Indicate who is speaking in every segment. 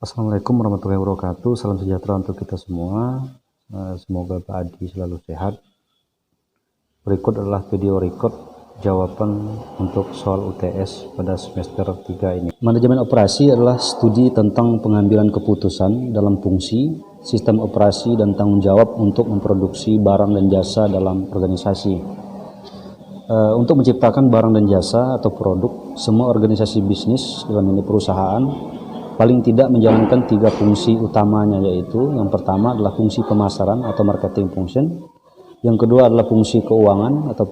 Speaker 1: Assalamualaikum warahmatullahi wabarakatuh. Salam sejahtera untuk kita semua. Semoga Pak Adi selalu sehat. Berikut adalah video record jawaban untuk soal UTS pada semester 3 ini. Manajemen operasi adalah studi tentang pengambilan keputusan dalam fungsi, sistem operasi, dan tanggung jawab untuk memproduksi barang dan jasa dalam organisasi. Untuk menciptakan barang dan jasa atau produk, semua organisasi bisnis dalam ini perusahaan paling tidak menjalankan 3 fungsi utamanya, yaitu yang pertama adalah fungsi pemasaran atau marketing function, yang kedua adalah fungsi keuangan atau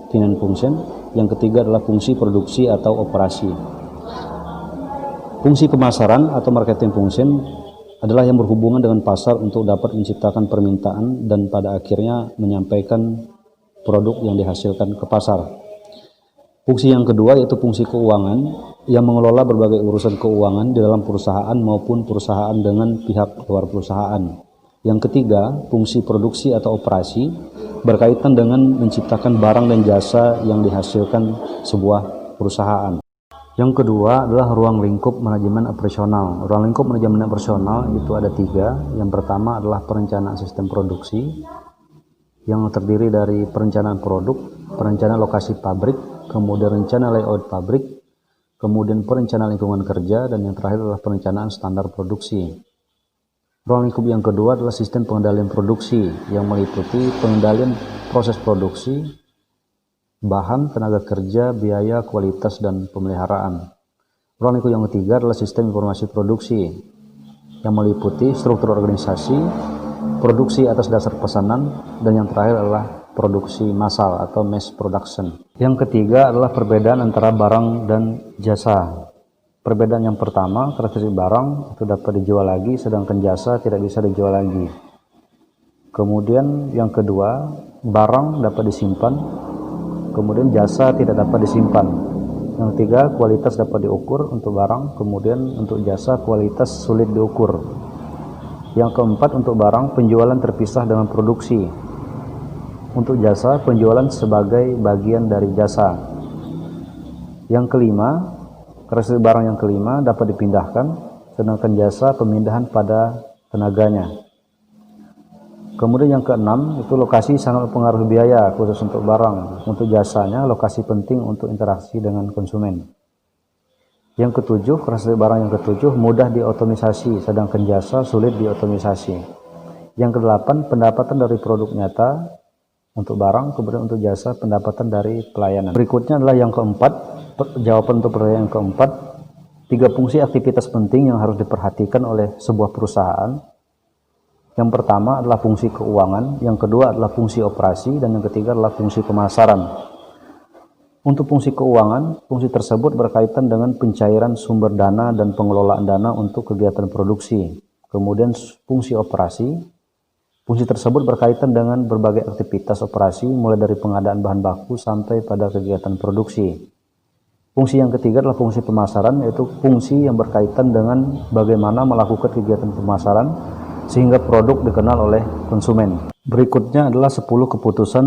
Speaker 1: finance function, yang ketiga adalah fungsi produksi atau operasi. Fungsi pemasaran atau marketing function adalah yang berhubungan dengan pasar untuk dapat menciptakan permintaan dan pada akhirnya menyampaikan produk yang dihasilkan ke pasar. Fungsi yang kedua yaitu fungsi keuangan yang mengelola berbagai urusan keuangan di dalam perusahaan maupun perusahaan dengan pihak luar perusahaan. Yang ketiga, fungsi produksi atau operasi berkaitan dengan menciptakan barang dan jasa yang dihasilkan sebuah perusahaan. Yang kedua adalah ruang lingkup manajemen operasional. Ruang lingkup manajemen operasional itu ada 3. Yang pertama adalah perencanaan sistem produksi yang terdiri dari perencanaan produk, perencanaan lokasi pabrik, kemudian rencana layout pabrik, kemudian perencanaan lingkungan kerja, dan yang terakhir adalah perencanaan standar produksi. Ruang lingkup yang kedua adalah sistem pengendalian produksi yang meliputi pengendalian proses produksi, bahan, tenaga kerja, biaya, kualitas, dan pemeliharaan. Ruang lingkup yang ketiga adalah sistem informasi produksi yang meliputi struktur organisasi, produksi atas dasar pesanan, dan yang terakhir adalah produksi massal atau mass production. Yang ketiga adalah perbedaan antara barang dan jasa. Perbedaan yang pertama, karakteristik barang itu dapat dijual lagi, sedangkan jasa tidak bisa dijual lagi. Kemudian yang kedua, barang dapat disimpan, kemudian jasa tidak dapat disimpan. Yang ketiga, kualitas dapat diukur untuk barang, kemudian untuk jasa kualitas sulit diukur. Yang keempat, untuk barang penjualan terpisah dengan produksi. Untuk jasa, penjualan sebagai bagian dari jasa. Yang kelima, karakteristik barang yang kelima dapat dipindahkan, sedangkan jasa pemindahan pada tenaganya. Kemudian yang keenam, itu lokasi sangat mempengaruhi biaya khusus untuk barang. Untuk jasanya, lokasi penting untuk interaksi dengan konsumen. Yang ketujuh, karakteristik barang yang ketujuh mudah diotomisasi, sedangkan jasa sulit diotomisasi. Yang kedelapan, pendapatan dari produk nyata untuk barang, kemudian untuk jasa pendapatan dari pelayanan. Berikutnya adalah yang keempat, jawaban untuk pertanyaan yang keempat, 3 fungsi aktivitas penting yang harus diperhatikan oleh sebuah perusahaan. Yang pertama adalah fungsi keuangan, yang kedua adalah fungsi operasi, dan yang ketiga adalah fungsi pemasaran. Untuk fungsi keuangan, fungsi tersebut berkaitan dengan pencairan sumber dana dan pengelolaan dana untuk kegiatan produksi. Kemudian fungsi operasi, fungsi tersebut berkaitan dengan berbagai aktivitas operasi mulai dari pengadaan bahan baku sampai pada kegiatan produksi. Fungsi yang ketiga adalah fungsi pemasaran, yaitu fungsi yang berkaitan dengan bagaimana melakukan kegiatan pemasaran sehingga produk dikenal oleh konsumen. Berikutnya adalah 10 keputusan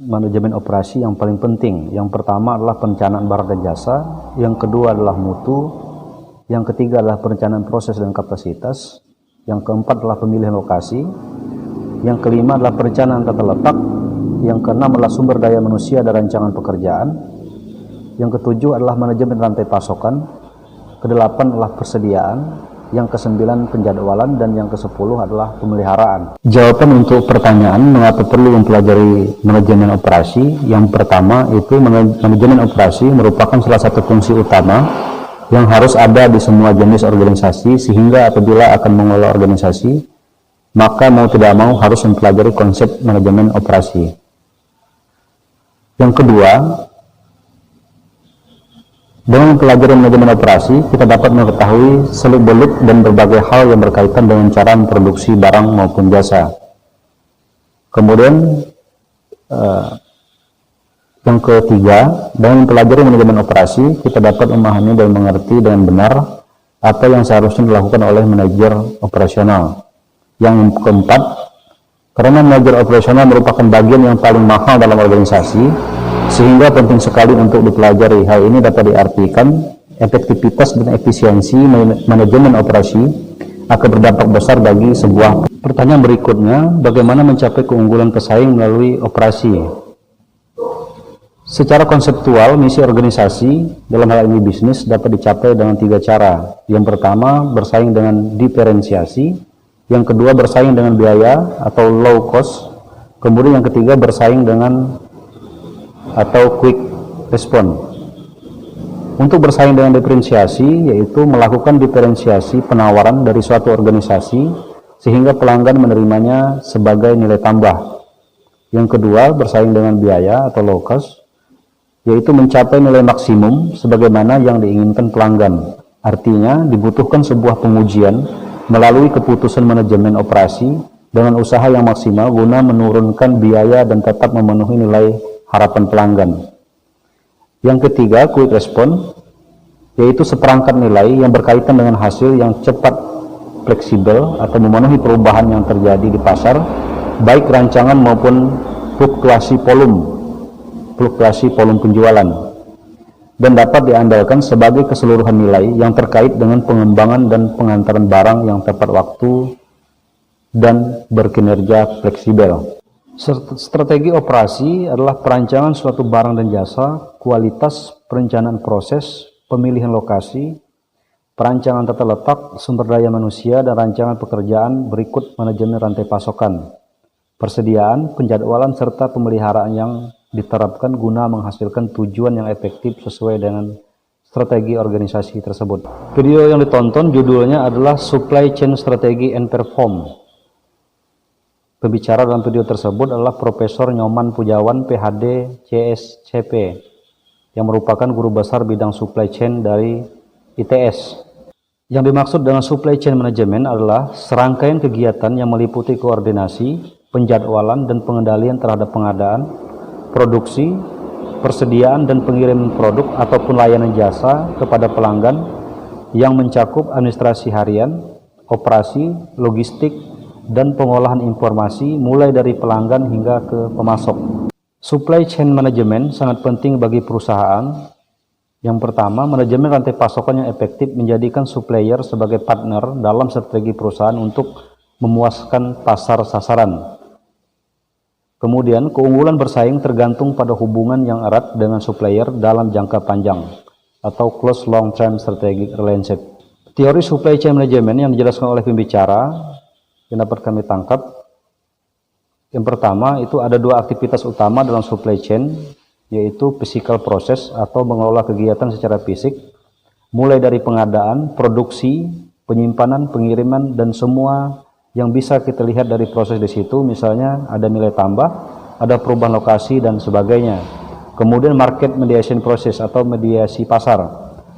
Speaker 1: manajemen operasi yang paling penting. Yang pertama adalah perencanaan barang dan jasa, yang kedua adalah mutu, yang ketiga adalah perencanaan proses dan kapasitas, yang keempat adalah pemilihan lokasi, yang kelima adalah perencanaan tata letak, yang keenam adalah sumber daya manusia dan rancangan pekerjaan, yang ketujuh adalah manajemen rantai pasokan, kedelapan adalah persediaan, yang ke-9 penjadwalan, dan yang ke-10 adalah pemeliharaan. Jawaban untuk pertanyaan mengapa perlu mempelajari manajemen operasi, yang pertama itu manajemen operasi merupakan salah satu fungsi utama yang harus ada di semua jenis organisasi, sehingga apabila akan mengelola organisasi maka mau tidak mau harus mempelajari konsep manajemen operasi. Yang kedua, dengan mempelajari manajemen operasi, kita dapat mengetahui seluk-beluk dan berbagai hal yang berkaitan dengan cara memproduksi barang maupun jasa. Kemudian, yang ketiga, dengan mempelajari manajemen operasi, kita dapat memahami dan mengerti dengan benar apa yang seharusnya dilakukan oleh manajer operasional. Yang keempat, karena manajer operasional merupakan bagian yang paling mahal dalam organisasi, sehingga penting sekali untuk dipelajari. Hal ini dapat diartikan efektivitas dan efisiensi manajemen operasi akan berdampak besar bagi sebuah. Pertanyaan berikutnya, bagaimana mencapai keunggulan pesaing melalui operasi? Secara konseptual, misi organisasi dalam hal ini bisnis dapat dicapai dengan 3 cara. Yang pertama, bersaing dengan diferensiasi. Yang kedua, bersaing dengan biaya atau low cost. Kemudian yang ketiga, bersaing dengan atau quick response. Untuk bersaing dengan diferensiasi, yaitu melakukan diferensiasi penawaran dari suatu organisasi sehingga pelanggan menerimanya sebagai nilai tambah. Yang kedua, bersaing dengan biaya atau low cost, yaitu mencapai nilai maksimum sebagaimana yang diinginkan pelanggan. Artinya, dibutuhkan sebuah pengujian melalui keputusan manajemen operasi dengan usaha yang maksimal guna menurunkan biaya dan tetap memenuhi nilai harapan pelanggan. Yang ketiga, quick response, yaitu seperangkat nilai yang berkaitan dengan hasil yang cepat, fleksibel, atau memenuhi perubahan yang terjadi di pasar, baik rancangan maupun fluktuasi volume penjualan, dan dapat diandalkan sebagai keseluruhan nilai yang terkait dengan pengembangan dan pengantaran barang yang tepat waktu dan berkinerja fleksibel. Strategi operasi adalah perancangan suatu barang dan jasa, kualitas, perencanaan proses, pemilihan lokasi, perancangan tata letak, sumber daya manusia, dan rancangan pekerjaan berikut manajemen rantai pasokan, persediaan, penjadwalan, serta pemeliharaan yang diterapkan guna menghasilkan tujuan yang efektif sesuai dengan strategi organisasi tersebut. Video yang ditonton judulnya adalah Supply Chain Strategy and Perform. Pembicara dalam video tersebut adalah Profesor Nyoman Pujawan, PhD, CSCP, yang merupakan guru besar bidang supply chain dari ITS. Yang dimaksud dengan supply chain management adalah serangkaian kegiatan yang meliputi koordinasi, penjadwalan, dan pengendalian terhadap pengadaan, produksi, persediaan, dan pengiriman produk ataupun layanan jasa kepada pelanggan yang mencakup administrasi harian, operasi, logistik, dan pengolahan informasi mulai dari pelanggan hingga ke pemasok. Supply chain management sangat penting bagi perusahaan. Yang pertama, manajemen rantai pasokan yang efektif menjadikan supplier sebagai partner dalam strategi perusahaan untuk memuaskan pasar sasaran. Kemudian, keunggulan bersaing tergantung pada hubungan yang erat dengan supplier dalam jangka panjang atau close long-term strategic relationship. Teori supply chain management yang dijelaskan oleh pembicara yang dapat kami tangkap. Yang pertama, itu ada 2 aktivitas utama dalam supply chain, yaitu physical process atau mengelola kegiatan secara fisik, mulai dari pengadaan, produksi, penyimpanan, pengiriman, dan semua yang bisa kita lihat dari proses di situ, misalnya ada nilai tambah, ada perubahan lokasi, dan sebagainya. Kemudian market mediation process atau mediasi pasar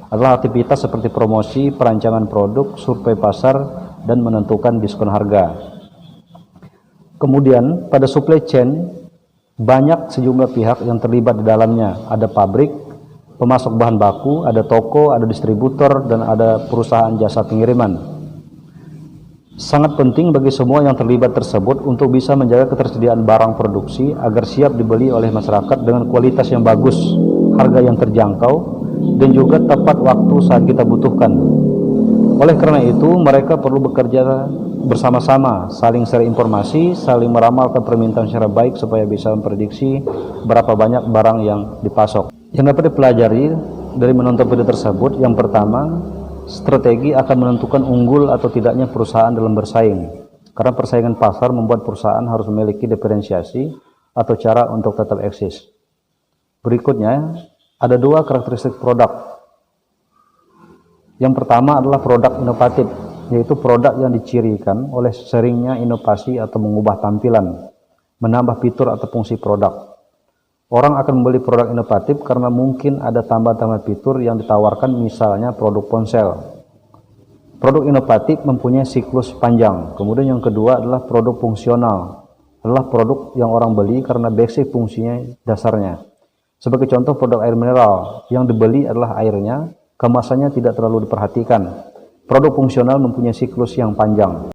Speaker 1: adalah aktivitas seperti promosi, perancangan produk, survei pasar, dan menentukan diskon harga. Kemudian pada supply chain banyak sejumlah pihak yang terlibat di dalamnya. Ada pabrik, pemasok bahan baku, ada toko, ada distributor, dan ada perusahaan jasa pengiriman. Sangat penting bagi semua yang terlibat tersebut untuk bisa menjaga ketersediaan barang produksi agar siap dibeli oleh masyarakat dengan kualitas yang bagus, harga yang terjangkau, dan juga tepat waktu saat kita butuhkan. Oleh karena itu, mereka perlu bekerja bersama-sama, saling share informasi, saling meramalkan permintaan secara baik supaya bisa memprediksi berapa banyak barang yang dipasok. Yang dapat dipelajari dari menonton video tersebut, yang pertama, strategi akan menentukan unggul atau tidaknya perusahaan dalam bersaing. Karena persaingan pasar membuat perusahaan harus memiliki diferensiasi atau cara untuk tetap eksis. Berikutnya, ada 2 karakteristik produk. Yang pertama adalah produk inovatif, yaitu produk yang dicirikan oleh seringnya inovasi atau mengubah tampilan, menambah fitur atau fungsi produk. Orang akan membeli produk inovatif karena mungkin ada tambah-tambah fitur yang ditawarkan, misalnya produk ponsel. Produk inovatif mempunyai siklus panjang. Kemudian yang kedua adalah produk fungsional, adalah produk yang orang beli karena basic fungsinya dasarnya. Sebagai contoh, produk air mineral yang dibeli adalah airnya, kemasannya tidak terlalu diperhatikan. Produk fungsional mempunyai siklus yang panjang.